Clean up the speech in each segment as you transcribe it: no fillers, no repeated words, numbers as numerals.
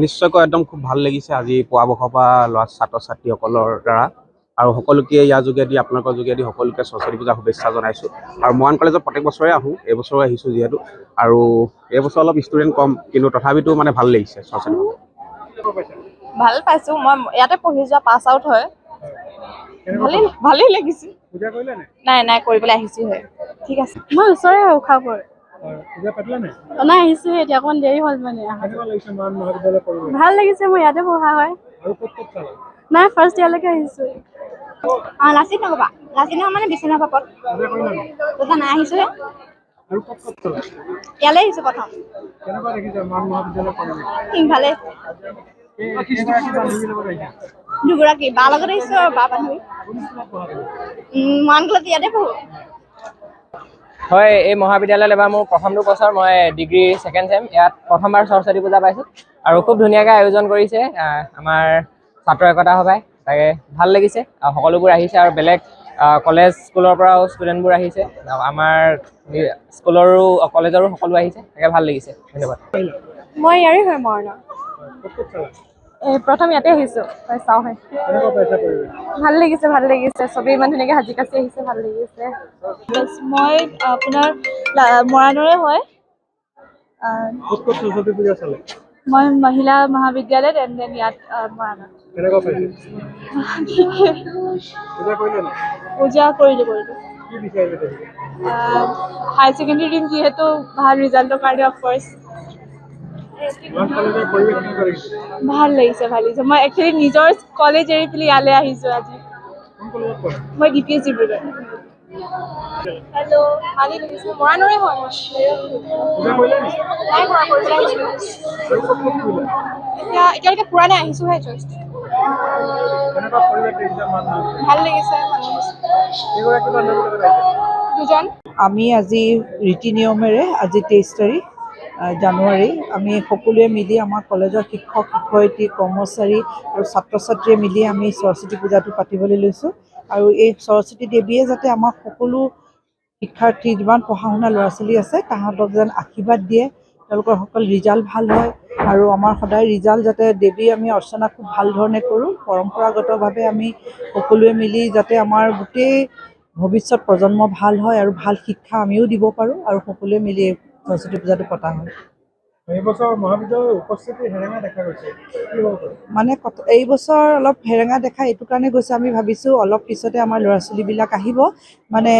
নিশ্চয়কৈ একদম খুব ভাল লাগিছে আজি পুৱাবখৰ পৰা ছাত্ৰ ছাত্ৰীসকলৰ দ্বাৰা আৰু সকলোকে ইয়াৰ যোগেদি আপোনালোকৰ যোগেদি সকলোকে সৰস্বতী পূজাৰ শুভেচ্ছা জনাইছোঁ। আৰু মৰাণ কলেজত প্ৰত্যেক বছৰে আহোঁ, এইবছৰো আহিছোঁ যিহেতু, আৰু এইবছৰ অলপ ষ্টুডেণ্ট কম, কিন্তু তথাপিতো মানে ভাল লাগিছে সৰস্বতী পূজা। ভাল পাইছোঁ, মই ইয়াতে পঢ়ি যোৱা পাছ আউট হয়। ভালেই লাগিছে। নাই কৰিবলৈ আহিছোঁহে। ঠিক আছে, মই ওচৰৰে উশাহপুৰ। নাই আহিছোঁহে এতিয়া, অকণমান দেৰি হ'ল মানে। ভাল লাগিছে, মই ইয়াতে পঢ়া হয়। নাই ফাৰ্ষ্ট ইয়াৰলৈকে আহিছোঁ। লাচিত নগৰ মানে বিশ্বনাথ ঘাটত। নাই আহিছোঁহে। ইয়ালৈ আহিছোঁ প্ৰথম। ভালে। দুগৰাকী বা লগত আহিছোঁ আৰু বা বান্ধৱী। মৰাণ কলেজ ইয়াতে পঢ়োঁ। হয়, এই মহাবিদ্যালয়ত এবাৰ মোৰ প্ৰথমটো বছৰ, মই ডিগ্ৰী ছেকেণ্ড ছেম। ইয়াত প্ৰথমবাৰ সৰস্বতী পূজা পাইছোঁ আৰু খুব ধুনীয়াকৈ আয়োজন কৰিছে আমাৰ ছাত্ৰ একতা সভাই। তাকে ভাল লাগিছে, সকলোবোৰ আহিছে আৰু বেলেগ কলেজ স্কুলৰ পৰাও ষ্টুডেণ্টবোৰ আহিছে, আমাৰ স্কুলৰো কলেজৰো সকলো আহিছে, তাকে ভাল লাগিছে। ধন্যবাদ। মই ইয়াৰে হয়, মৰাণৰ। প্ৰথম ইয়াতে আহিছোঁ, চাওঁহে। ভাল লাগিছে, চবেই ইমান ধুনীয়াকৈ সাজি কাচি আহিছে, ভাল লাগিছে। মই আপোনাৰ মৰাণৰে হয়। মই মহিলা মহাবিদ্যালয়ত ইয়াত মৰাণত। পূজা কৰিলোঁ। হায়াৰ ছেকেণ্ডেৰী দিম যিহেতু, ভাল ৰিজাল্টৰ কাৰণে অফক'ৰ্চ। ভাল লাগিছে। মই একচুৱেলি নিজৰ কলেজ এৰি পেলাই ইয়ালৈ আহিছোঁ আজি। মই DPS ডিব্ৰুগড়। হেল্ল', ভালেই লাগিছে, মৰাণৰে হয়। এতিয়ালৈকে ফুৰা নাই, আহিছোঁহে জাষ্ট। ভাল লাগিছে। দুজন। আমি আজি ৰীতি নিয়মেৰে আজি 23 তাৰিখ জানুৱাৰী, আমি সকলোৱে মিলি আমাৰ কলেজৰ শিক্ষক শিক্ষয়িত্ৰী কৰ্মচাৰী আৰু ছাত্ৰ ছাত্ৰীয়ে মিলি আমি সৰস্বতী পূজাটো পাতিবলৈ লৈছোঁ। আৰু এই সৰস্বতী দেৱীয়ে যাতে আমাক সকলো শিক্ষাৰ্থী যিমান পঢ়া শুনা ল'ৰা ছোৱালী আছে তাহাঁতক যেন আশীৰ্বাদ দিয়ে, তেওঁলোকৰ সকল ৰিজাল্ট ভাল হয় আৰু আমাৰ সদায় ৰিজাল্ট যাতে দেৱী আমি অৰ্চনা খুব ভাল ধৰণে কৰোঁ। পৰম্পৰাগতভাৱে আমি সকলোৱে মিলি যাতে আমাৰ গোটেই ভৱিষ্যত প্ৰজন্ম ভাল হয় আৰু ভাল শিক্ষা আমিও দিব পাৰোঁ, আৰু সকলোৱে মিলি সৰস্বতী পূজাটো পতা হয়। মানে এই বছৰ অলপ হেৰেঙা দেখা এইটো কাৰণে গৈছে, আমি ভাবিছোঁ অলপ পিছতে আমাৰ ল'ৰা ছোৱালীবিলাক আহিব, মানে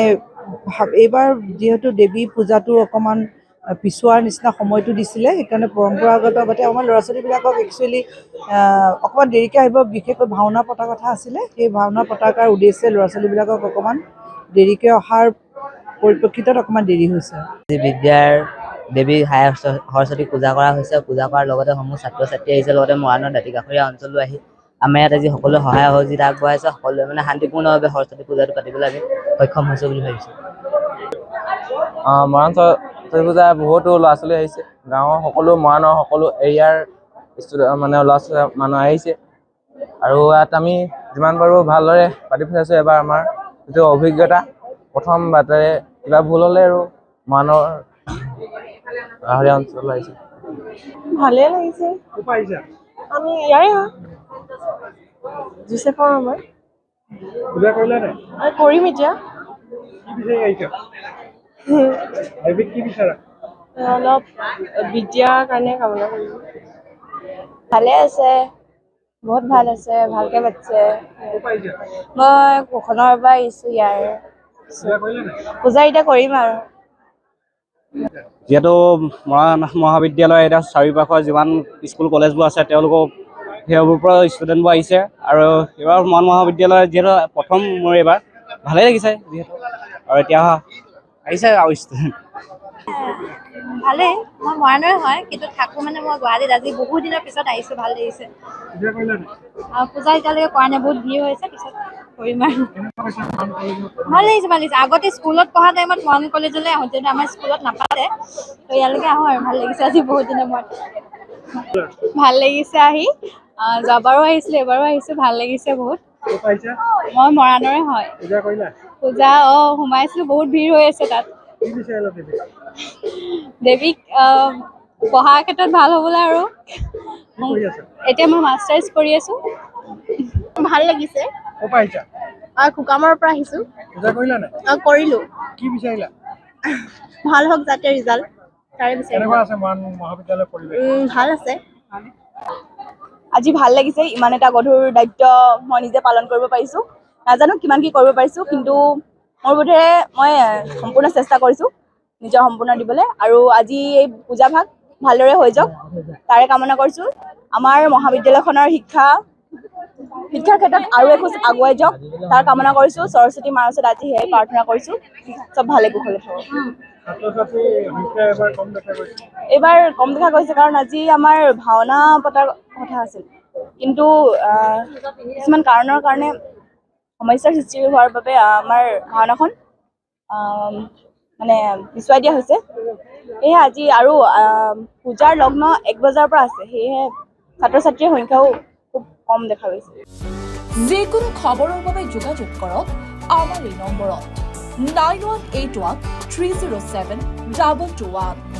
এইবাৰ যিহেতু দেৱী পূজাটো অকণমান পিছুৱাৰ নিচিনা সময়টো দিছিলে, সেইকাৰণে পৰম্পৰাগতভাৱে আমাৰ ল'ৰা ছোৱালীবিলাকক একচুৱেলি অকণমান দেৰিকৈ আহিব। বিশেষকৈ ভাওনা পতাৰ কথা আছিলে, সেই ভাওনা পতাৰ উদ্দেশ্যে ল'ৰা ছোৱালীবিলাকক অকণমান দেৰিকৈ অহাৰ পৰিপ্ৰেক্ষিতত অকণমান দেৰি হৈছে। বিদ্যাৰ দেৱী সৰস্বতী পূজা কৰা হৈছে, পূজা কৰাৰ লগতে সমূহ ছাত্ৰ ছাত্ৰী আহিছে, লগতে মৰাণৰ দাঁতিকাষৰীয়া অঞ্চলো আহি আমাৰ ইয়াত আজি সকলোৱে সহায় সহযোগিতা আগবঢ়াইছে, সকলোৱে মানে শান্তিপূৰ্ণভাৱে সৰস্বতী পূজাটো পাতিবলৈ আমি সক্ষম হৈছোঁ বুলি ভাবিছোঁ। মৰাণ সৰস্বতী পূজা বহুতো ল'ৰা ছোৱালী আহিছে, গাঁৱৰ সকলো মৰাণৰ সকলো এৰিয়াৰ মানে ল'ৰা ছোৱালী মানুহ আহিছে, আৰু ইয়াত আমি যিমান পাৰোঁ ভালদৰে পাতি পঠাইছোঁ। এবাৰ আমাৰ যিটো অভিজ্ঞতা, প্ৰথম বাটেৰে কিবা ভুল হ'লে আৰু মৰাণৰ গাঁৱলীয়া অঞ্চল আহিছে। ভালেই লাগিছে। আমি ইয়াৰে হয়, জোচেফৰ সময় কৰিম এতিয়া। অলপ বিদ্যাৰ কাৰণে কামনা কৰিম। ভালে আছে, বহুত ভাল আছে, ভালকে পাতিছে। মই কোষণৰ পৰা আহিছোঁ ইয়াৰ। পূজা এতিয়া কৰিম আৰু। যিহেতু মৰাণ মহাবিদ্যালয় এতিয়া চাৰিওপাশৰ যিমান স্কুল কলেজবোৰ আছে তেওঁলোকৰ সেইবোৰৰ পৰা ষ্টুডেণ্টবোৰ আহিছে, আৰু এইবাৰ মৰাণ মহাবিদ্যালয় যিহেতু প্ৰথম মোৰ এইবাৰ ভালেই লাগিছে যিহেতু, আৰু এতিয়া আহিছে আৰু ষ্টুডেণ্ট। ভালেই, মই মৰাণৰে হয় কিন্তু থাকোঁ মানে মই গুৱাহাটীত। আজি বহুত দিনৰ পিছত আহিছোঁ, ভাল লাগিছে। পূজা এতিয়ালৈকে কৰা নাই, বহুত ভিৰ হৈছে, পিছত কৰিম আৰু। ভাল লাগিছে। আগতে স্কুলত পঢ়া টাইমত মৰাণ কলেজলৈ আহোঁ, কিন্তু আমাৰ স্কুলত নাপাতে, তো ইয়ালৈকে আহোঁ আৰু ভাল লাগিছে আজি বহুত দিনৰ মূৰত। ভাল লাগিছে আহি, যোৱাবাৰো আহিছিলোঁ, এবাৰো আহিছোঁ, ভাল লাগিছে বহুত। মই মৰাণৰে হয়। পূজা সোমাইছিলোঁ, বহুত ভিৰ হৈ আছে তাত। দেৱীক পঢ়াৰ ক্ষেত্ৰত ভাল হ'বলৈ আৰু এতিয়া মই মাষ্টাৰ্ছ কৰি আছো। ভাল লাগিছে। কুকামৰ পৰা আহিছো। কৰিলো। কি বিচাৰিলা? ভাল হওক যাতে ৰিজাল্ট তাৰে কেনেকুৱা আছে মহাবিদ্যালয়ৰ পৰিৱেশ? ভাল আছে। আজি ভাল লাগিছে, ইমান এটা গধুৰ দায়িত্ব মই নিজে পালন কৰিব পাৰিছো। নাজানো কিমান কি কৰিব পাৰিছো, কিন্তু মোৰ বোধেৰে মই সম্পূৰ্ণ চেষ্টা কৰিছো নিজৰ সম্পূৰ্ণ দিবলৈ। আৰু আজি এই পূজা ভাগ ভালদৰে হৈ যাওক তাৰে কামনা কৰিছো। আমাৰ মহাবিদ্যালয়খনৰ শিক্ষাৰ ক্ষেত্ৰত আৰু এখোজ আগুৱাই যাওক তাৰ কামনা কৰিছো। সৰস্বতী মাৰ ওচৰত আজি সেয়াই প্ৰাৰ্থনা কৰিছো, চব ভালে কুশলে থাকক। এইবাৰ কম দেখা গৈছে কাৰণ আজি আমাৰ ভাওনা পতাৰ কথা আছিল, কিন্তু কিছুমান কাৰণৰ কাৰণে সমস্যাৰ সৃষ্টি হোৱাৰ বাবে আমাৰ ভাওনাখন মানে পিছুৱাই দিয়া হৈছে। সেয়েহে আজি আৰু পূজাৰ লগ্ন 1 বজাৰ পৰা আছে, সেয়েহে ছাত্ৰ ছাত্ৰীৰ সংখ্যাও খুব কম দেখা গৈছে। যিকোনো খবৰৰ বাবে যোগাযোগ কৰক আমাৰ এই নম্বৰত 9181 307 221।